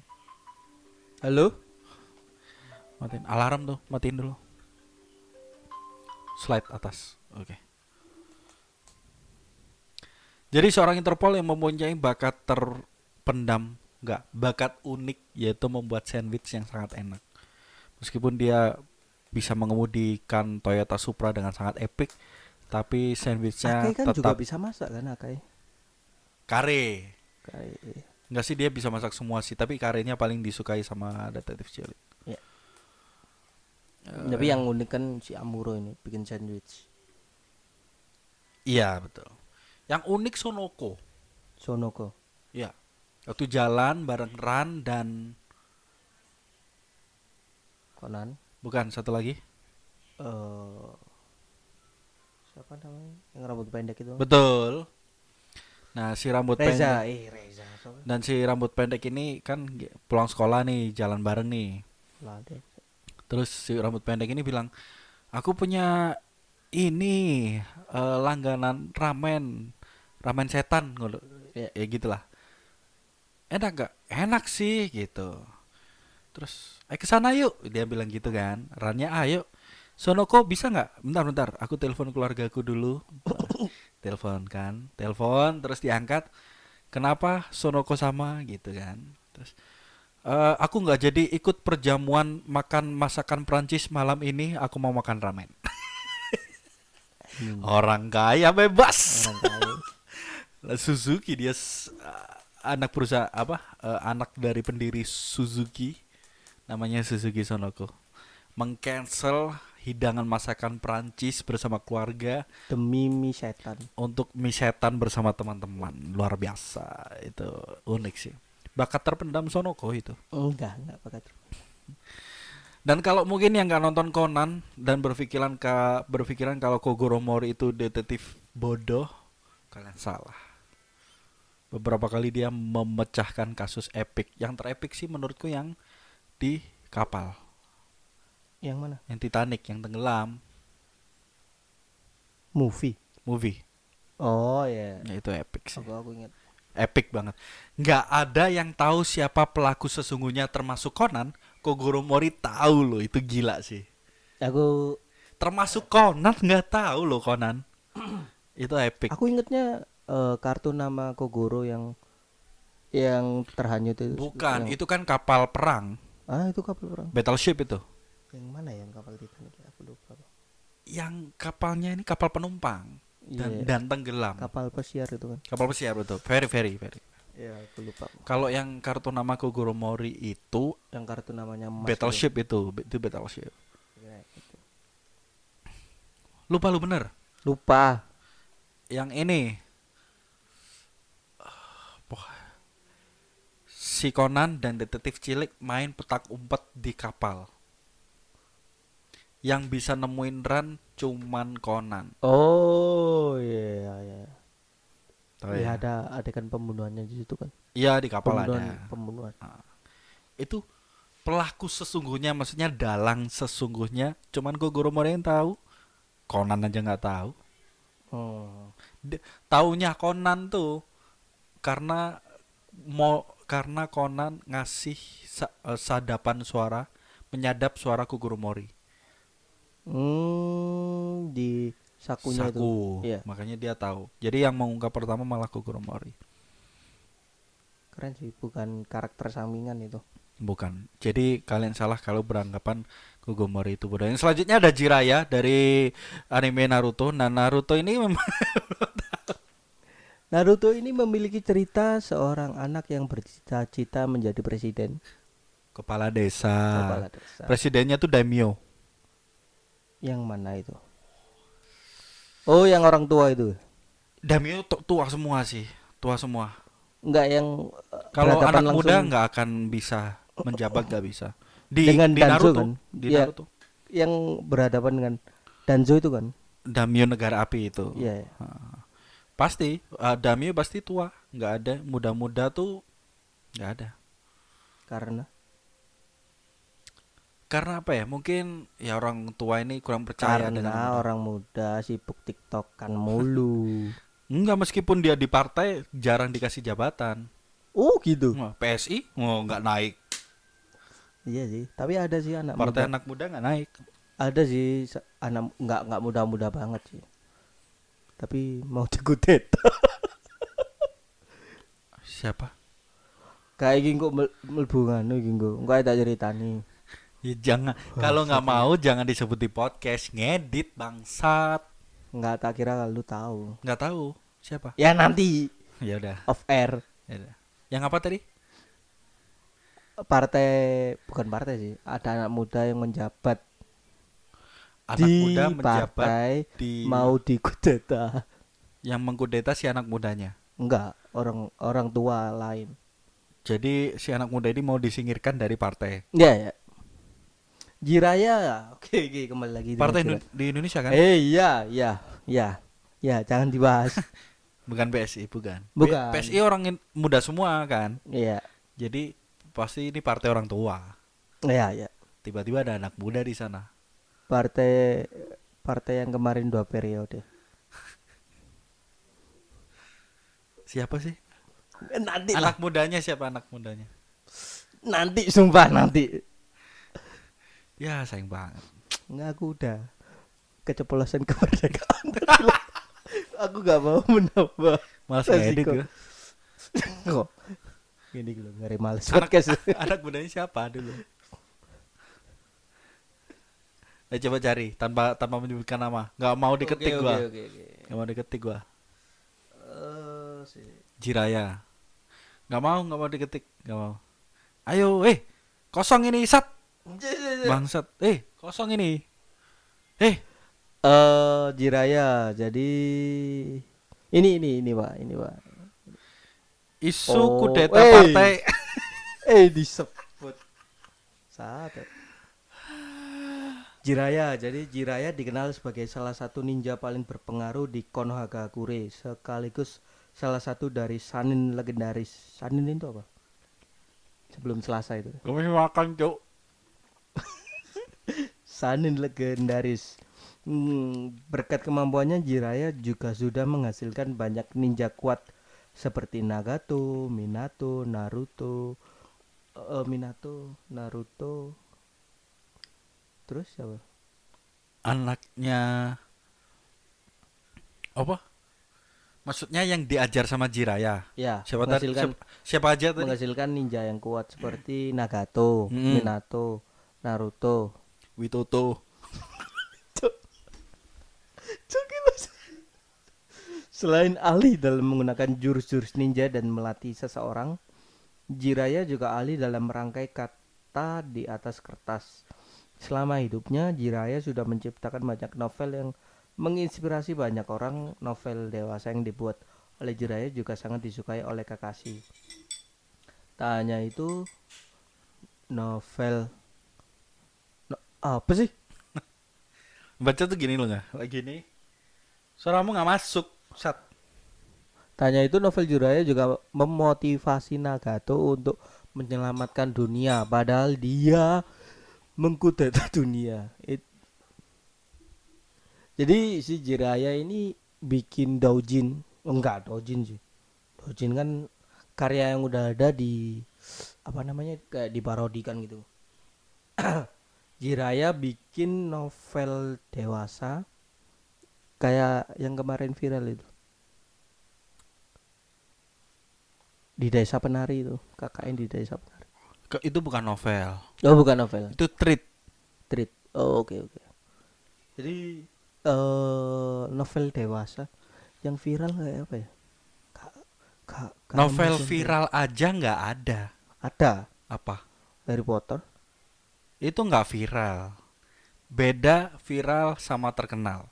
Halo? Matiin alarm tuh, matiin dulu. Slide atas. Oke. Jadi seorang Interpol yang mempunyai bakat terpendam, bakat unik, yaitu membuat sandwich yang sangat enak. Meskipun dia bisa mengemudikan Toyota Supra dengan sangat epic, tapi sandwichnya Akai kan juga tetap bisa masak kan Akai? kare. Kayak Enggak sih, dia bisa masak semua sih, tapi karenya paling disukai sama detektif cilik. ya. Tapi yang unik kan si Amuro ini bikin sandwich. Iya betul. Yang unik Sonoko. ya, waktu jalan bareng Ran dan Conan. bukan satu lagi. Siapa namanya? Yang rambut pendek itu. Betul. Nah, si rambut Reza. pendek Reza. Siapa? dan si rambut pendek ini kan pulang sekolah nih, jalan bareng nih. Lade. Terus si rambut pendek ini bilang, aku punya ini langganan ramen setan, Ya. ya gitulah. Enak gak? Enak sih gitu. Terus, ke sana yuk, dia bilang gitu kan. Rannya ayo. Sonoko bisa nggak? Bentar, aku telepon keluargaku dulu. Telepon kan, telepon terus diangkat. Kenapa Sonoko sama gitu kan? Terus aku nggak jadi ikut perjamuan makan masakan Prancis malam ini. Aku mau makan ramen. Orang kaya bebas. Orang kaya. Suzuki dia anak perusahaan apa? Anak dari pendiri Suzuki, namanya Suzuki Sonoko. Mengcancel hidangan masakan Prancis bersama keluarga Demi mie setan. untuk mie setan bersama teman-teman. Luar biasa, itu unik sih. Bakat terpendam Sonoko itu. Enggak pakai. Dan kalau mungkin yang nggak nonton Conan dan berpikiran kalau Kogoro Mori itu detektif bodoh, kalian salah. Beberapa kali dia memecahkan kasus epik. Yang terepik sih menurutku yang di kapal, Yang mana? yang Titanic, yang tenggelam, Movie. movie. Oh ya. Ya, itu epic sih. Aku ingat. Epic banget. Nggak ada yang tahu siapa pelaku sesungguhnya termasuk Conan. Kogoro Mori tahu loh, itu gila sih. Aku Termasuk Conan nggak tahu loh Conan. Itu epic. aku ingatnya kartun nama Kogoro yang terhanyut itu. Bukan, yang- itu kan kapal perang, itu kapal perang. battleship itu. Yang mana yang kapal Titanic? Aku lupa. Yang kapalnya ini kapal penumpang Iya, dan tenggelam. kapal pesiar itu kan. Kapal pesiar betul. Very. Iya, aku lupa. Kalau yang kartu nama Kogoro Mori itu Yang kartun namanya Mas battleship itu battleship. Ya, itu. Lupa lu bener. Lupa. Yang ini si Conan dan detektif cilik main petak umpet di kapal. Yang bisa nemuin Ran cuman Conan. Oh iya. Tahu ya? Iya, ada adegan pembunuhannya di situ kan. Iya, di kapal ada. Pembunuhan. Itu pelaku sesungguhnya, maksudnya dalang sesungguhnya cuman Kogoro Mori yang tahu. Conan aja nggak tahu. Oh. Taunya Conan tuh karena karena Conan ngasih sadapan suara, menyadap suara Kogoro Mori. Di sakunya itu. Saku. Iya. Makanya dia tahu. Jadi yang mengungkap pertama malah Kogoro Mori. Keren sih, bukan karakter sampingan itu. Bukan. Jadi kalian salah kalau beranggapan Kogoro Mori itu bodoh. Yang selanjutnya ada Jiraiya dari anime Naruto. Nah, Naruto ini memang Naruto ini memiliki cerita seorang anak yang bercita-cita menjadi presiden. kepala desa. Kepala desa. Presidennya tuh daimyo. Yang mana itu? Oh, yang orang tua itu. Daimyo tua semua sih. Tua semua. Enggak yang Kalau berhadapan anak muda langsung nggak akan bisa menjabat, nggak bisa. Di dengan di Danzo Naruto, kan? di Iya. Naruto. Yang berhadapan dengan Danzo itu kan? Daimyo negara api itu. Iya. Ya. Pasti daimyo pasti tua, nggak ada muda-muda tuh nggak ada. Karena apa ya? Mungkin ya orang tua ini kurang percaya dengan Karena muda. orang muda sibuk TikTokan mulu. Enggak, meskipun dia di partai jarang dikasih jabatan. Oh gitu. Wah, PSI nggak naik. Iya sih. Tapi ada sih anak Partai muda. anak muda nggak naik. Ada sih anak nggak muda-muda banget sih. Tapi mau dikudeta. Siapa? Kayak gini kok mlebu ngono iki engko. Engko ae tak ceritani. Ya jangan. Kalau nggak mau jangan disebut di podcast, ngedit bangsat. Enggak, tak kira lu tahu. Nggak tahu siapa. Ya nanti Ya udah. off air. Ya udah. Yang apa tadi? Bukan partai sih. Ada anak muda yang menjabat Anak di muda menjabat partai di mau dikudeta. yang mengkudeta si anak mudanya. Enggak, orang tua lain. Jadi si anak muda ini mau disingkirkan dari partai. Ya. Jiraya. Oke, kembali lagi dengan Partai Jiraya. di Indonesia kan? Iya. Ya, jangan dibahas. Bukan PSI, bukan. Bukan. PSI orang muda semua kan. Iya. Jadi pasti ini partai orang tua. Iya. Tiba-tiba ada anak muda di sana. Partai yang kemarin 2 periode. Siapa sih? Nanti lah. Anak mudanya siapa anak mudanya? Nanti sumpah nanti. Ya sayang banget. Nggak, aku udah keceplosan kemerdekaan. Aku gak mau menambah Malas ngedit resiko. gue. Kok gini dulu ngeri males Anak podcast. anak mudanya siapa dulu? Coba cari tanpa menyebutkan nama. Nggak mau diketik gua. Oke. Nggak mau diketik gua. Sih. Jiraya. Nggak mau diketik. Nggak mau. Ayo, kosong ini, Sat. Bangsat. Kosong ini. Jiraya. Jadi ini Pak, Isu Oh, kudeta eh. partai. Disebut. Saat. Jiraya. Jadi Jiraya dikenal sebagai salah satu ninja paling berpengaruh di Konohagakure, sekaligus salah satu dari Sanin legendaris. Sanin itu apa? Sebelum Selasa itu. Gue masih makan, Cuk. Sanin legendaris. Berkat kemampuannya Jiraya juga sudah menghasilkan banyak ninja kuat seperti Nagato, Minato, Naruto. Terus siapa? Anaknya apa? Maksudnya yang diajar sama Jiraya. Ya, Siapa tadi? Siapa aja tadi? menghasilkan ninja yang kuat seperti Nagato, Mm-mm. Minato, Naruto. Witoto. Selain ahli dalam menggunakan jurus-jurus ninja dan melatih seseorang, Jiraya juga ahli dalam merangkai kata di atas kertas. Selama hidupnya, Jiraya sudah menciptakan banyak novel yang menginspirasi banyak orang. Novel dewasa yang dibuat oleh Jiraya juga sangat disukai oleh Kakashi. Tak hanya itu, novel apa sih? Baca tuh gini loh nggak? Lagi nih. Suaramu nggak masuk, Sat. Tanya itu novel Jiraya juga memotivasi Nagato untuk menyelamatkan dunia, padahal dia mengkudeta dunia. Jadi si Jiraya ini bikin doujin, enggak doujin sih. Doujin kan karya yang udah ada di apa namanya kayak diparodikan gitu. Jiraya bikin novel dewasa kayak yang kemarin viral itu. Di Desa Penari itu, KKN di Desa Penari. Itu bukan novel. Oh, bukan novel. Itu treat. Oh, oke. Jadi novel dewasa yang viral kayak apa ya? Novel Amazon viral aja nggak ada. ada Apa? Harry Potter. Itu nggak viral. Beda viral sama terkenal.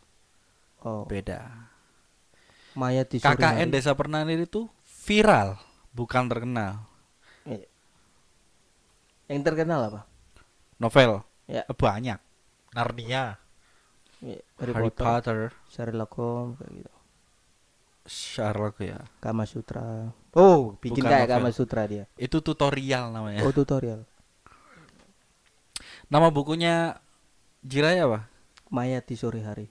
Oh, Beda. Maya di sore KKN hari. Desa Penari itu viral, bukan terkenal. Eh, Yang terkenal apa? Novel Ya, banyak. Narnia, Harry Potter, Potter, Sherlock Holmes kayak gitu. Sherlock ya. Kama Sutra. Oh, bikin Bukan kayak novel. Kama Sutra dia. Itu tutorial namanya. Oh, tutorial. Nama bukunya Jiraya apa? Maya di sore hari.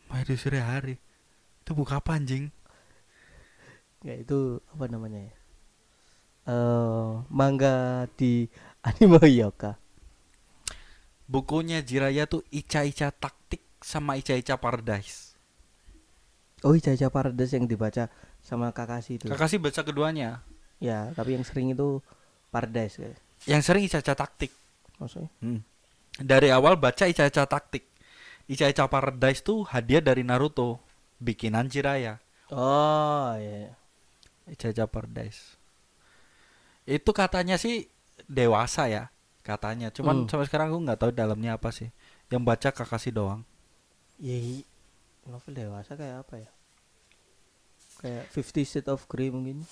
Maya di Sore Hari. Itu buku apa anjing? Ya itu apa namanya ya? Manga di anime yoga. Bukunya Jiraya tuh Ica-Ica Taktik sama Ica-Ica Paradise. Oh, Jaja Paradise yang dibaca sama Kakashi itu. Kakashi baca keduanya. Ya, tapi yang sering itu Paradise guys. Yang sering Ica-Ica Taktik. Maksudnya? Dari awal baca Ica-Ica Taktik. Ica-Ica Paradise tuh hadiah dari Naruto, bikinan Jiraya. Oh, iya. Ica-Ica Paradise. Itu katanya sih dewasa ya, katanya. Cuman sampai sekarang aku nggak tahu dalamnya apa sih. Yang baca Kakashi doang. Iya, novel dewasa kayak apa ya? Kayak 50 Shades of Grey mungkin.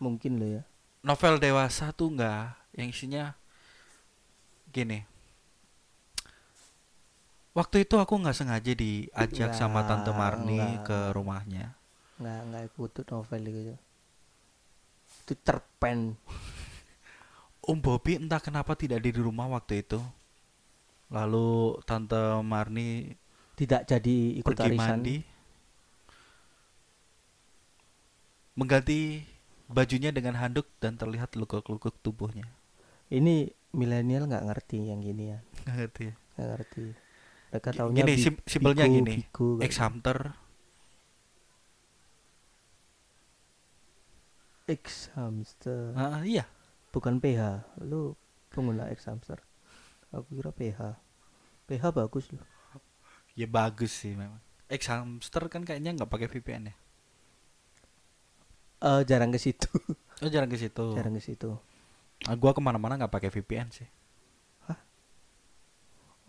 Mungkin loh ya. Novel dewasa tuh nggak, yang isinya gini. Waktu itu aku nggak sengaja diajak sama Tante Marni ke rumahnya. Nggak ikut novel gitu. Itu cerpen. Om Bobby entah kenapa tidak ada di rumah waktu itu. Lalu Tante Marni Tidak jadi ikut pergi arisan. mandi, mengganti bajunya dengan handuk dan terlihat lekuk-lekuk tubuhnya. Ini milenial nggak ngerti yang gini ya, Nggak ngerti ya. nggak ngerti. Mereka taunya Gini simpelnya Bigo, gini. Bigo kayak X Hunter. X hamster. Iya. Bukan PH. Lu pengguna X hamster. Aku kira PH. PH bagus loh. Ya bagus sih memang. X Hamster kan kayaknya nggak pakai VPN ya. Jarang ke situ. Oh jarang ke situ. Jarang ke situ. Gua kemana-mana nggak pakai VPN sih.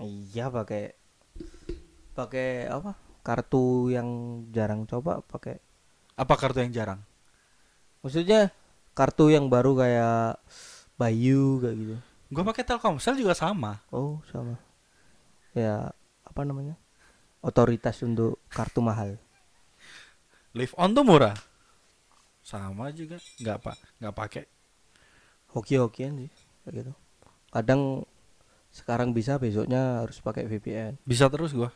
Iya pakai apa? Kartu yang jarang coba pakai. Apa kartu yang jarang? Maksudnya kartu yang baru kayak Bayu kayak gitu. Gua pakai Telkomsel juga sama. Oh, sama. Ya, apa namanya? Otoritas untuk kartu mahal. Live On tuh murah. Sama juga. Nggak pakai. Hoki-hokian sih kayak gitu. Kadang sekarang bisa, besoknya harus pakai VPN. Bisa terus gua.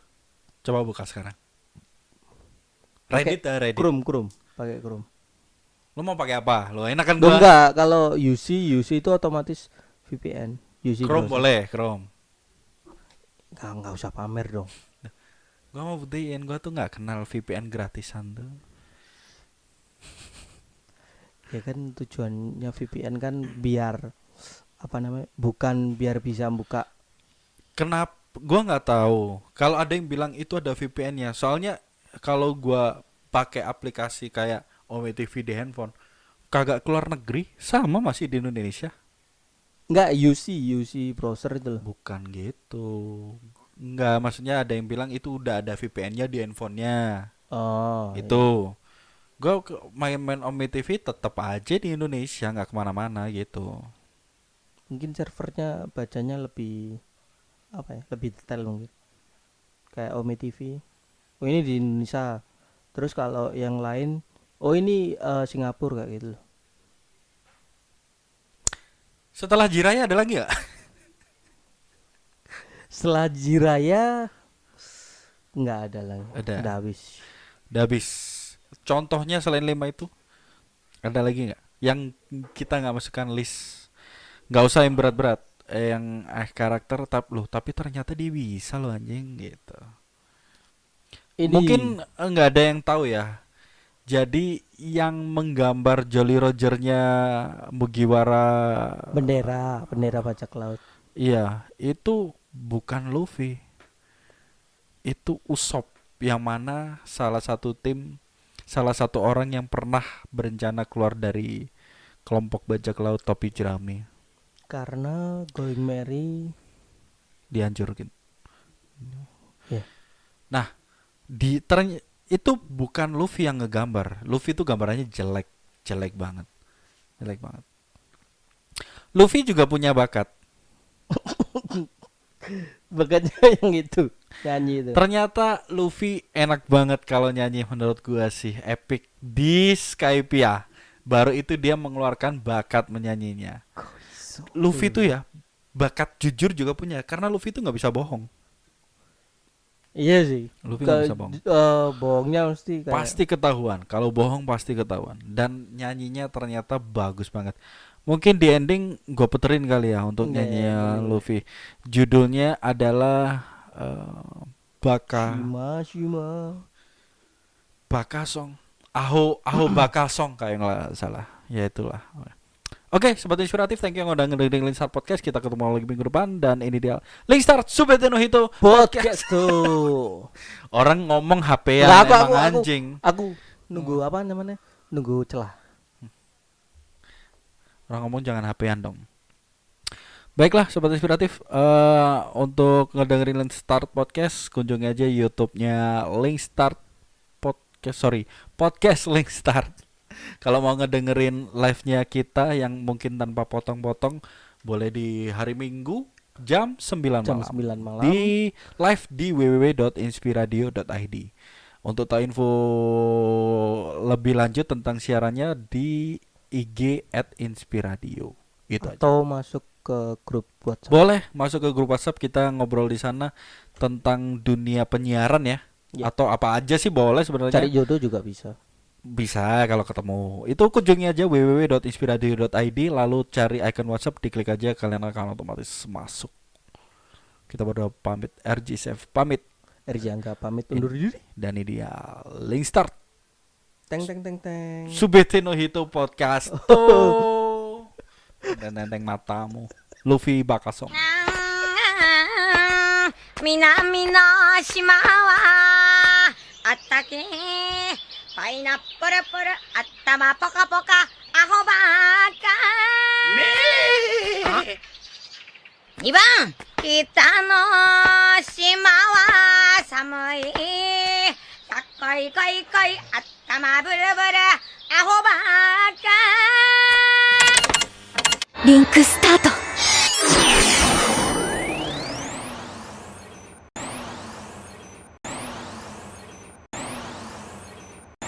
Coba buka sekarang. Pakai Reddit. Chrome, pakai Chrome. Lu mau pakai apa? Lu enakan Loh, gua. enggak, kalau UC itu otomatis VPN. UC Chrome browser. boleh, Chrome. Enggak usah pamer dong. Gua mau buktiin, gua tuh nggak kenal VPN gratisan tuh. Ya kan tujuannya VPN kan biar apa namanya? Bukan biar bisa buka. Kenapa? Gua nggak tahu. Kalau ada yang bilang itu ada VPN-nya. Soalnya kalau gua pakai aplikasi kayak Ome TV di handphone, kagak keluar negeri, sama masih di Indonesia. Enggak, UC browser itu loh. Bukan gitu. Enggak, maksudnya ada yang bilang itu udah ada VPN-nya di handphonenya. Oh, Itu. Gua main Ome TV tetap aja di Indonesia, nggak kemana-mana gitu. mungkin servernya bacanya lebih apa ya, lebih detail mungkin kayak Ome TV. Oh ini di Indonesia, terus kalau yang lain oh ini Singapura kayak gitu loh. Setelah Jiraya ada lagi nggak? Setelah Jiraya nggak ada lagi, Ada. udah habis. Udah habis. Contohnya selain 5 itu ada lagi nggak? Yang kita nggak masukkan list. Nggak usah yang berat-berat. Yang karakter tapi ternyata dia bisa loh anjing gitu. Ini Mungkin nggak ada yang tahu ya. Jadi yang menggambar Jolly Rogernya Mugiwara, bendera bajak laut. iya itu bukan Luffy, itu Usopp, yang mana salah satu orang yang pernah berencana keluar dari kelompok bajak laut topi jerami, Karena Going Merry dihancurkan. ya. Nah, itu bukan Luffy yang ngegambar. Luffy itu gambarannya jelek banget. Luffy juga punya bakat. Bakatnya yang itu nyanyi itu. Ternyata Luffy enak banget kalau nyanyi, menurut gua sih epic di Skypiea. Baru itu dia mengeluarkan bakat menyanyinya. Luffy tuh ya bakat jujur juga punya, karena Luffy itu nggak bisa bohong. Iya sih. Luffy nggak bisa bohong. Bohongnya mesti kayak Pasti ketahuan. Kalau bohong pasti ketahuan. Dan nyanyinya ternyata bagus banget. Mungkin di ending gue puterin kali ya untuk Iya, nyanyinya boleh. Luffy. Judulnya adalah Shima. Baka Song. Aho Baka Song kayak nggak salah. Ya itulah. Oke, sobat inspiratif, thank you yang udah ngedengerin Linkstar Podcast. Kita ketemu lagi minggu depan, dan ini dia Linkstar Subete no Hito Podcast tuh. Orang ngomong HP-an Lah, emang anjing. Aku nunggu apa namanya? Nunggu celah. Orang ngomong jangan HP-an dong. Baiklah sobat inspiratif, untuk ngedengerin Linkstar Podcast, kunjungi aja YouTube-nya Linkstar Podcast Linkstar. Kalau mau ngedengerin live-nya kita yang mungkin tanpa potong-potong, boleh di hari Minggu jam 9 Jam malam. 9 malam. Di live di www.inspiradio.id. Untuk tahu info lebih lanjut tentang siarannya di IG @inspiradio. Itu aja. Atau masuk ke grup WhatsApp. Boleh masuk ke grup WhatsApp, kita ngobrol di sana tentang dunia penyiaran ya. Ya. Atau apa aja sih boleh sebenarnya. Cari jodoh juga bisa. Bisa kalau ketemu. Itu kunjungi aja www.inspiradio.id lalu cari icon WhatsApp, diklik aja kalian akan otomatis masuk. Kita berdua pamit, RG Chef pamit. RJ Angga pamit undur diri. Dan ini dia link start. Teng teng teng teng. Subete no Hito podcast. Tuh. Dan nenteng matamu. Luffy Bakasong. 南の島はあったけパイナップルプル頭ポカポカアホばっか2番北の島は寒いかっこいいこいこい頭ブルブルアホばっかリンクスタート